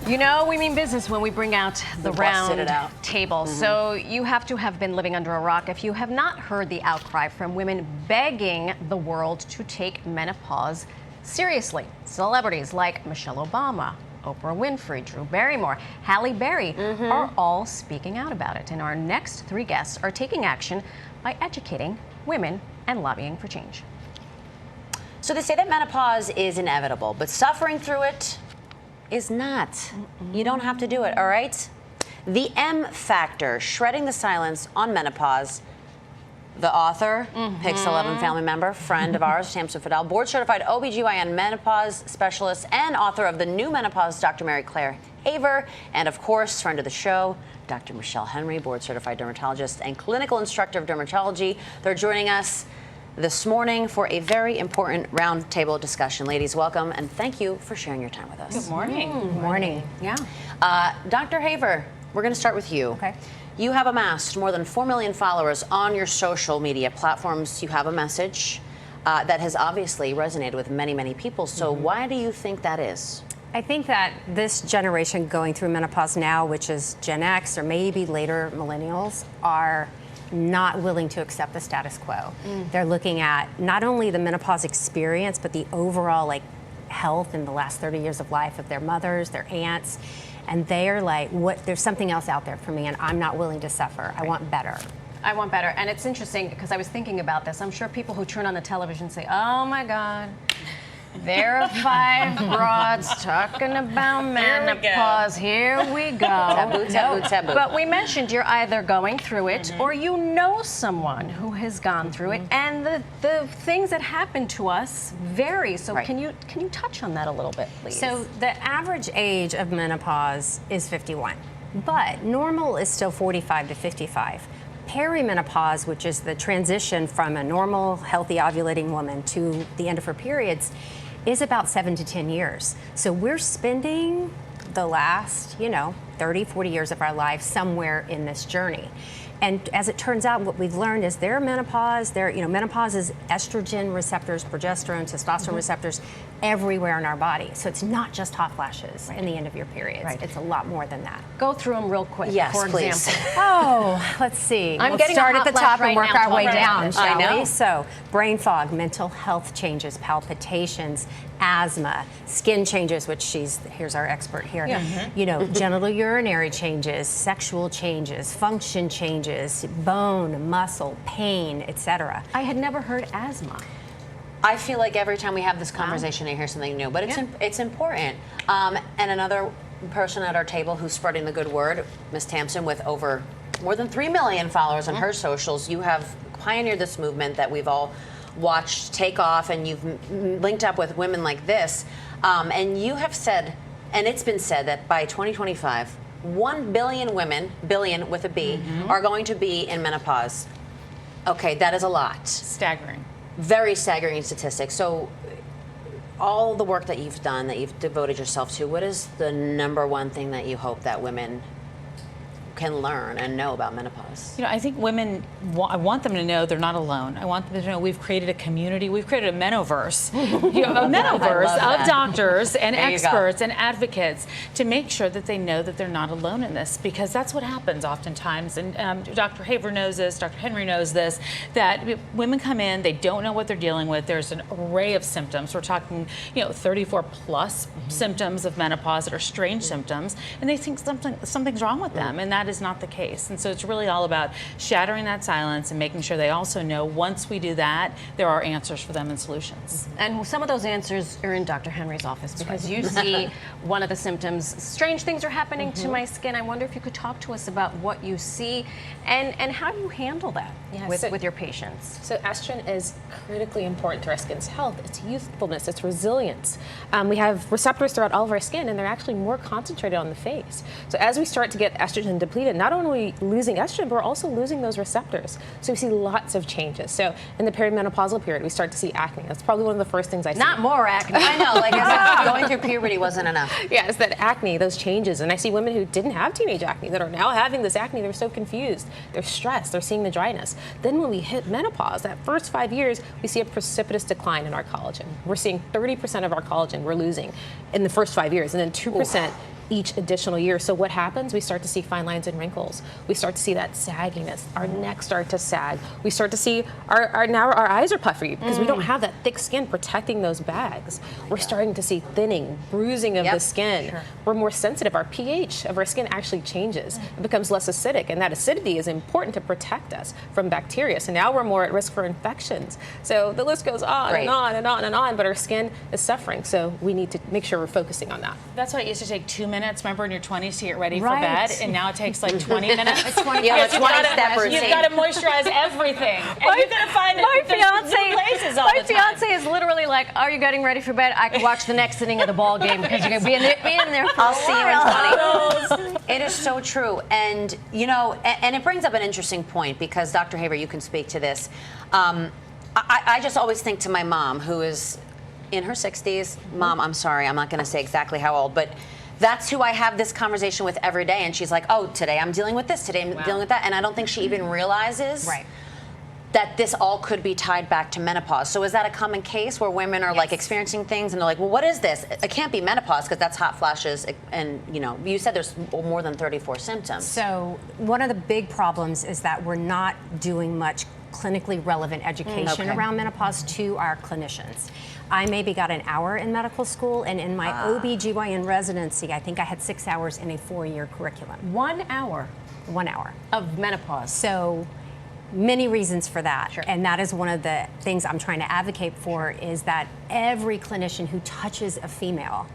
You know, we mean business when we bring out the round table. Mm-hmm. So you have to have been living under a rock if you have not heard the outcry from women begging the world to take menopause seriously. Celebrities like Michelle Obama, Oprah Winfrey, Drew Barrymore, Halle Berry are all speaking out about it. And our next three guests are taking action by educating women and lobbying for change. So they say that menopause is inevitable, but suffering through it is not. You don't have to do it, all right? The M Factor, Shredding the Silence on Menopause. The author, Pix 11 family member, friend of ours, Tamsen Fadal, board-certified OB-GYN menopause specialist and author of The New Menopause, Dr. Mary Claire Haver, and of course, friend of the show, Dr. Michelle Henry, board-certified dermatologist and clinical instructor of dermatology. They're joining us this morning for a very important roundtable discussion. Ladies, welcome, and thank you for sharing your time with us. Good morning. Good morning. Yeah. Dr. Haver, we're going to start with you. Okay. You have amassed more than 4 million followers on your social media platforms. You have a message that has obviously resonated with many, many people. So why do you think that is? I think that this generation going through menopause now, which is Gen X or maybe later millennials, are not willing to accept the status quo. They're looking at not only the menopause experience, but the overall health in the last 30 years of life of their mothers, their aunts, and they're like, there's something else out there for me and I'm not willing to suffer. I want better. I want better. And it's interesting because I was thinking about this. I'm sure people who turn on the television say, oh my God, there are 5 broads talking about menopause. Here we go. Taboo, taboo, taboo. But we mentioned you're either going through it or you know someone who has gone through it, and the things that happen to us vary. So can you touch on that a little bit, please? So the average age of menopause is 51, but normal is still 45 to 55. Perimenopause, which is the transition from a normal, healthy ovulating woman to the end of her periods, is about 7 to 10 years. So we're spending the last, 30, 40 years of our life somewhere in this journey. And as it turns out, what we've learned is menopause is estrogen receptors, progesterone, testosterone receptors everywhere in our body. So it's not just hot flashes in the end of your periods. It's a lot more than that. Go through them real quick. Yes, for please. example. Oh, let's see. I'm We'll getting start a at the hot top flash and right work now. our way Talk about down, it. shall I know. we? So brain fog, mental health changes, palpitations, asthma, skin changes, which here's our expert here. Genital urinary changes, sexual changes, function changes, bone, muscle, pain, etc. I had never heard asthma. I feel like every time we have this conversation, I hear something new, but it's important. And another person at our table who's spreading the good word, Ms. Tamsen, with over more than 3 million followers on her socials. You have pioneered this movement that we've all watched take off, and you've linked up with women like this. And you have said, and it's been said, that by 2025, 1 billion women, billion with a B, are going to be in menopause. Okay, that is a lot. Staggering. Very staggering statistics. So all the work that you've done, that you've devoted yourself to, what is the number one thing that you hope that women can learn and know about menopause? I think women, I want them to know they're not alone. I want them to know we've created a community. We've created a menoverse, a menoverse of doctors and experts and advocates to make sure that they know that they're not alone in this, because that's what happens oftentimes. And Dr. Haver knows this, Dr. Henry knows this, that women come in, they don't know what they're dealing with. There's an array of symptoms. We're talking, 34 plus symptoms of menopause that are strange symptoms, and they think something's wrong with them, and that is not the case. And so it's really all about shattering that silence and making sure they also know once we do that, there are answers for them and solutions. And some of those answers are in Dr. Henry's office, because you see one of the symptoms, strange things are happening to my skin. I wonder if you could talk to us about what you see and how do you handle that with your patients? So estrogen is critically important to our skin's health. It's youthfulness, it's resilience. We have receptors throughout all of our skin, and they're actually more concentrated on the face. So as we start to get estrogen depleted, not only losing estrogen, but we're also losing those receptors. So we see lots of changes. So in the perimenopausal period, we start to see acne. That's probably one of the first things I see. Not more acne. I know, like as if going through puberty wasn't enough. Yeah, it's that acne, those changes. And I see women who didn't have teenage acne that are now having this acne. They're so confused. They're stressed. They're seeing the dryness. Then when we hit menopause, that first 5 years, we see a precipitous decline in our collagen. We're seeing 30% of our collagen we're losing in the first 5 years, and then 2% each additional year. So what happens? We start to see fine lines and wrinkles. We start to see that sagginess. Our neck start to sag. We start to see now our eyes are puffy because we don't have that thick skin protecting those bags. We're starting to see thinning, bruising of the skin. Sure. We're more sensitive. Our pH of our skin actually changes. It becomes less acidic, and that acidity is important to protect us from bacteria. So now we're more at risk for infections. So the list goes on and on and on and on, but our skin is suffering. So we need to make sure we're focusing on that. That's why it used to take 2 minutes, remember, in your 20s to get ready for bed, and now it takes like 20 minutes. It's 20 step routine. You've got to moisturize everything, and you've got to find my new places all the time. My fiance is literally like, "Are you getting ready for bed? I can watch the next inning of the ball game because you're gonna be in there for I'll a see you in 20. It is so true, and you know, and it brings up an interesting point because Dr. Haber, you can speak to this. I just always think to my mom, who is in her 60s. Mom, I'm sorry, I'm not going to say exactly how old, but that's who I have this conversation with every day. And she's like, oh, today I'm dealing with this, today I'm dealing with that. And I don't think she even realizes that this all could be tied back to menopause. So is that a common case where women are like experiencing things and they're like, well, what is this? It can't be menopause because that's hot flashes. And you know, you said there's more than 34 symptoms. So one of the big problems is that we're not doing much clinically relevant education around menopause to our clinicians. I maybe got an hour in medical school, and in my OB-GYN residency, I think I had 6 hours in a 4-year curriculum. 1 hour? 1 hour. Of menopause. So many reasons for that. Sure. And that is one of the things I'm trying to advocate for is that every clinician who touches a female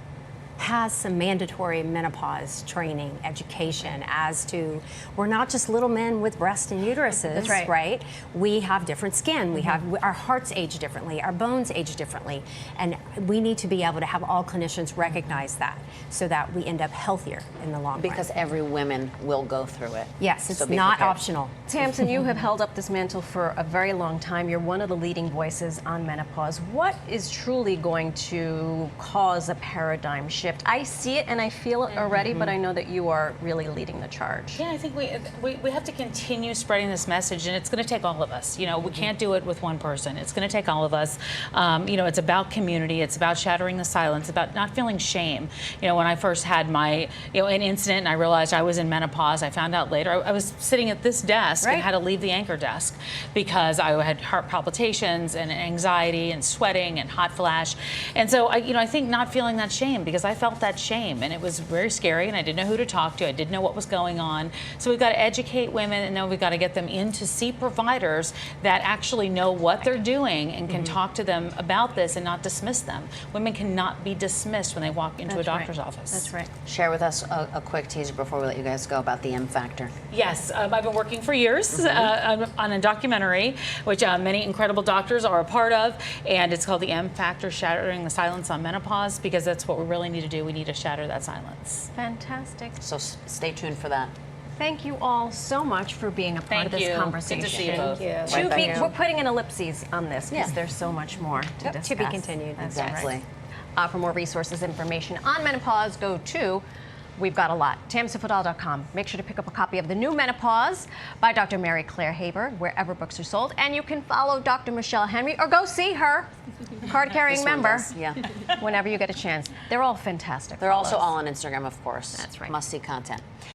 has some mandatory menopause training, education as to, we're not just little men with breasts and uteruses, right? We have different skin, we have, our hearts age differently, our bones age differently, and we need to be able to have all clinicians recognize that so that we end up healthier in the long run. Because every woman will go through it. Yes, it's not optional. Tamsen, you have held up this mantle for a very long time. You're one of the leading voices on menopause. What is truly going to cause a paradigm shift? I see it and I feel it already, but I know that you are really leading the charge. Yeah, I think we have to continue spreading this message, and it's going to take all of us. You know, we can't do it with one person. It's going to take all of us. You know, it's about community. It's about shattering the silence. About not feeling shame. You know, when I first had my, an incident, and I realized I was in menopause, I found out later I was sitting at this desk and had to leave the anchor desk because I had heart palpitations and anxiety and sweating and hot flash, and so I think not feeling that shame, because I felt that shame, and it was very scary, and I didn't know who to talk to. I didn't know what was going on. So we've got to educate women, and then we've got to get them in to see providers that actually know what they're doing and can talk to them about this and not dismiss them. Women cannot be dismissed when they walk into a doctor's office. That's right. Share with us a quick teaser before we let you guys go about the M factor. Yes, I've been working for years on a documentary, which many incredible doctors are a part of, and it's called the M Factor, Shattering the Silence on Menopause, because that's what we really need to do. We need to shatter that silence. Fantastic. So stay tuned for that. Thank you all so much for being a part of this conversation. Good to see you both. Thank you. We're putting an ellipses on this because there's so much more to discuss. To be continued. That's Exactly. right. For more resources, information on menopause, go to We've Got a Lot, TamsenFadal.com. Make sure to pick up a copy of The New Menopause by Dr. Mary Claire Haber, wherever books are sold. And you can follow Dr. Michelle Henry, or go see her, card-carrying member, whenever you get a chance. They're all fantastic. They're also all on Instagram, of course. That's right. Must-see content.